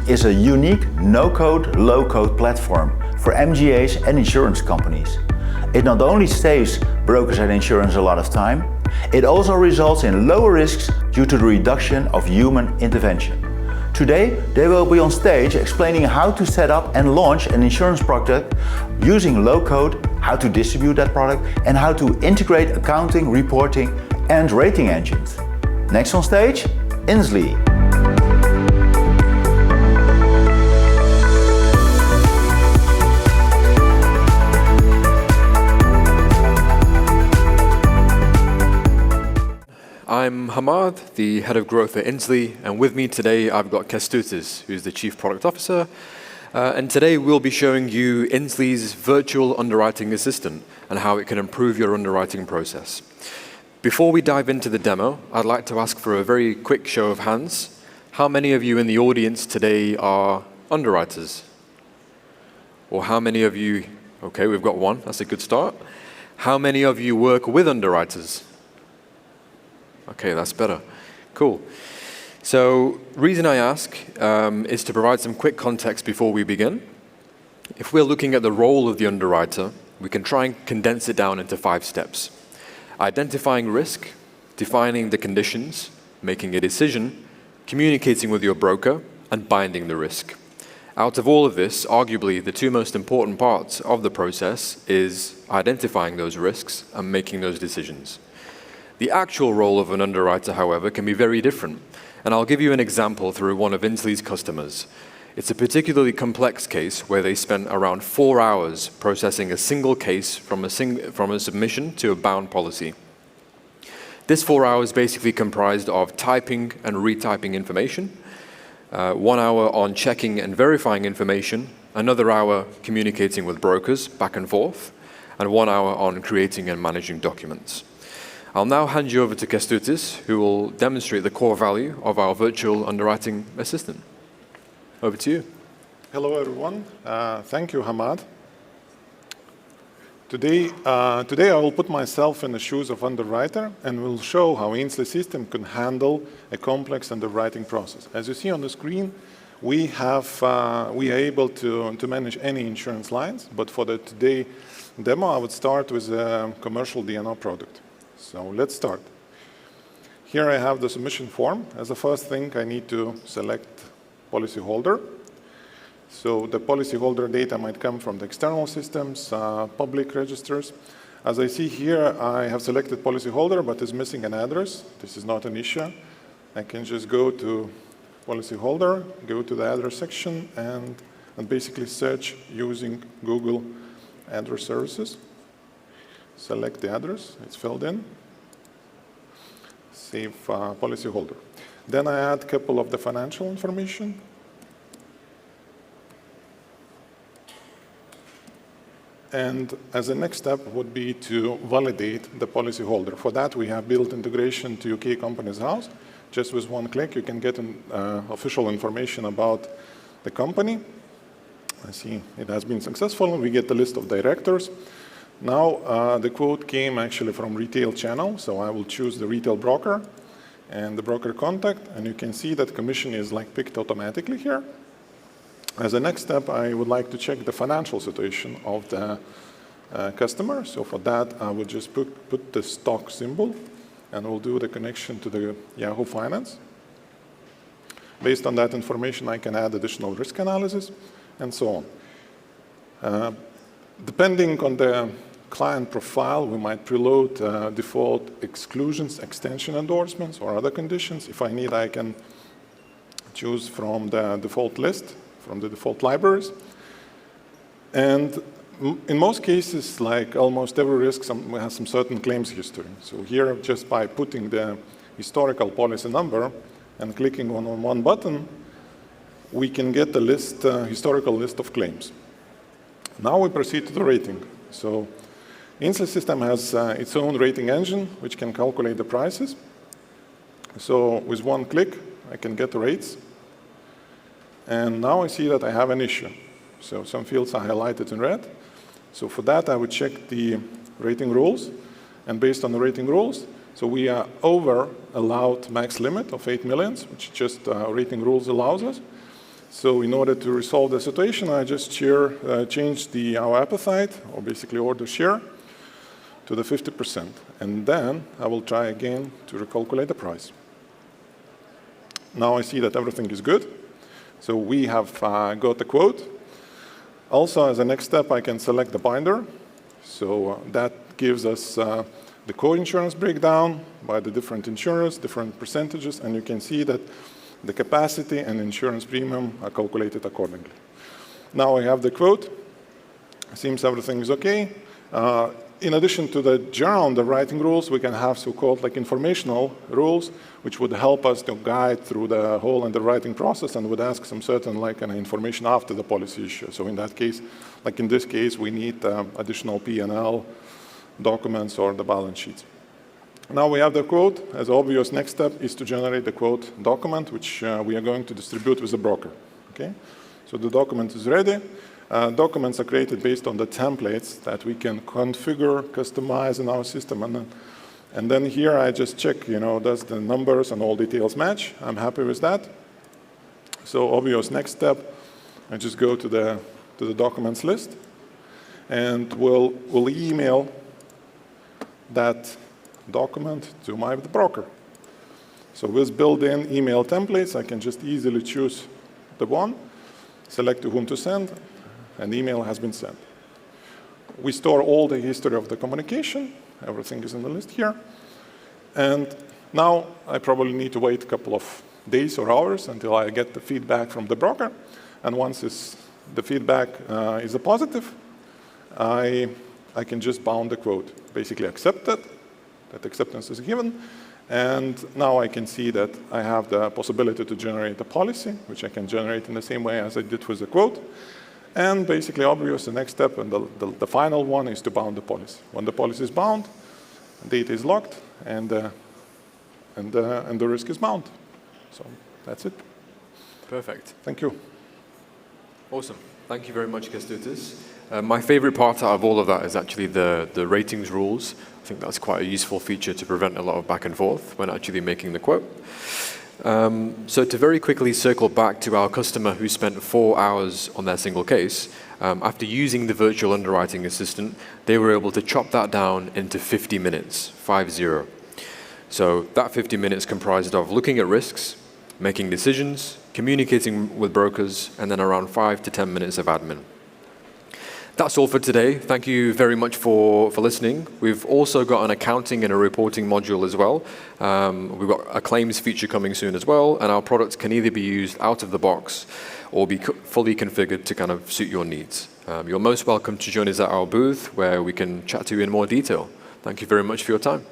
is a unique no-code, low-code platform for MGAs and insurance companies. It not only saves brokers and insurance a lot of time, it also results in lower risks due to the reduction of human intervention. Today, they will be on stage explaining how to set up and launch an insurance product using low-code, how to distribute that product, and how to integrate accounting, reporting, and rating engines. Next on stage, Inslee. I'm Hamad, the head of growth at Inslee, and with me today I've got Kęstutis, who's the chief product officer. And today we'll be showing you Inslee's virtual underwriting assistant and how it can improve your underwriting process. Before we dive into the demo, I'd like to ask for a very quick show of hands. How many of you in the audience today are underwriters? Or how many of you, okay, we've got one, that's a good start. How many of you work with underwriters? Okay, that's better. Cool. So, reason I ask is to provide some quick context before we begin. If we're looking at the role of the underwriter, we can try and condense it down into 5 steps. Identifying risk, defining the conditions, making a decision, communicating with your broker, and binding the risk. Out of all of this, arguably the 2 most important parts of the process is identifying those risks and making those decisions. The actual role of an underwriter, however, can be very different, and I'll give you an example through one of Inslee's customers. It's a particularly complex case where they spent around 4 hours processing a single case from a submission to a bound policy. This 4 hours basically comprised of typing and retyping information, 1 hour on checking and verifying information, another hour communicating with brokers back and forth, and 1 hour on creating and managing documents. I'll now hand you over to Kęstutis, who will demonstrate the core value of our virtual underwriting assistant. Over to you. Hello, everyone. Thank you, Hamad. Today I will put myself in the shoes of underwriter and will show how Inslee system can handle a complex underwriting process. As you see on the screen, we are able to manage any insurance lines, but for the today demo, I would start with a commercial D&O product. So let's start. Here I have the submission form. As the first thing, I need to select policyholder. So the policyholder data might come from the external systems, public registers. As I see here, I have selected policyholder, but is missing an address. This is not an issue. I can just go to policyholder, go to the address section, and basically search using Google address services. Select the address, it's filled in. Save policyholder. Then I add a couple of the financial information. And as a next step would be to validate the policyholder. For that, we have built integration to UK Companies House. Just with one click, you can get official information about the company. I see it has been successful. We get the list of directors. Now, the quote came actually from retail channel, so I will choose the retail broker and the broker contact, and you can see that commission is picked automatically here. As a next step, I would like to check the financial situation of the customer. So for that, I would just put the stock symbol, and we'll do the connection to the Yahoo Finance. Based on that information, I can add additional risk analysis, and so on. Depending on the client profile, we might preload default exclusions, extension endorsements, or other conditions. If I need, I can choose from the default list, from the default libraries. And in most cases, like almost every risk, has some certain claims history. So here, just by putting the historical policy number and clicking on one button, we can get the list, historical list of claims. Now we proceed to the rating. So Inslee system has its own rating engine, which can calculate the prices. So with one click, I can get the rates. And now I see that I have an issue. So some fields are highlighted in red. So for that, I would check the rating rules. And based on the rating rules, so we are over allowed max limit of 8 million, which just rating rules allows us. So in order to resolve the situation, I just changed our appetite, or basically order share, to the 50%. And then I will try again to recalculate the price. Now I see that everything is good. So we have got the quote. Also, as a next step, I can select the binder. So that gives us the co-insurance breakdown by the different insurers, different percentages, and you can see that the capacity and insurance premium are calculated accordingly. Now I have the quote. Seems everything is okay. In addition to the general underwriting rules, we can have so-called like informational rules, which would help us to guide through the whole underwriting process and would ask some certain like information after the policy issue. So in that case, like in this case, we need additional P&L documents or the balance sheets. Now we have the quote. As obvious, next step is to generate the quote document, which we are going to distribute with the broker. Okay? So the document is ready. Documents are created based on the templates that we can configure, customize in our system. And then here I just check, does the numbers and all details match? I'm happy with that. So obvious next step, I just go to the documents list, and we'll email that document to the broker. So with built-in email templates, I can just easily choose the one, select to whom to send, and email has been sent. We store all the history of the communication. Everything is in the list here. And now I probably need to wait a couple of days or hours until I get the feedback from the broker. And once the feedback is a positive, I can just bound the quote, basically accept it. That acceptance is given. And now I can see that I have the possibility to generate a policy, which I can generate in the same way as I did with the quote. And basically, obvious, the next step and the final one is to bound the policy. When the policy is bound, data is locked, and the risk is bound. So that's it. Perfect. Thank you. Awesome. Thank you very much, Kęstutis. My favorite part out of all of that is actually the ratings rules. I think that's quite a useful feature to prevent a lot of back and forth when actually making the quote. So to very quickly circle back to our customer who spent 4 hours on their single case, after using the virtual underwriting assistant, they were able to chop that down into 50 minutes, 5-0. So that 50 minutes comprised of looking at risks, making decisions, communicating with brokers, and then around 5 to 10 minutes of admin. That's all for today. Thank you very much for listening. We've also got an accounting and a reporting module as well. We've got a claims feature coming soon as well, and our products can either be used out of the box or be fully configured to kind of suit your needs. You're most welcome to join us at our booth where we can chat to you in more detail. Thank you very much for your time.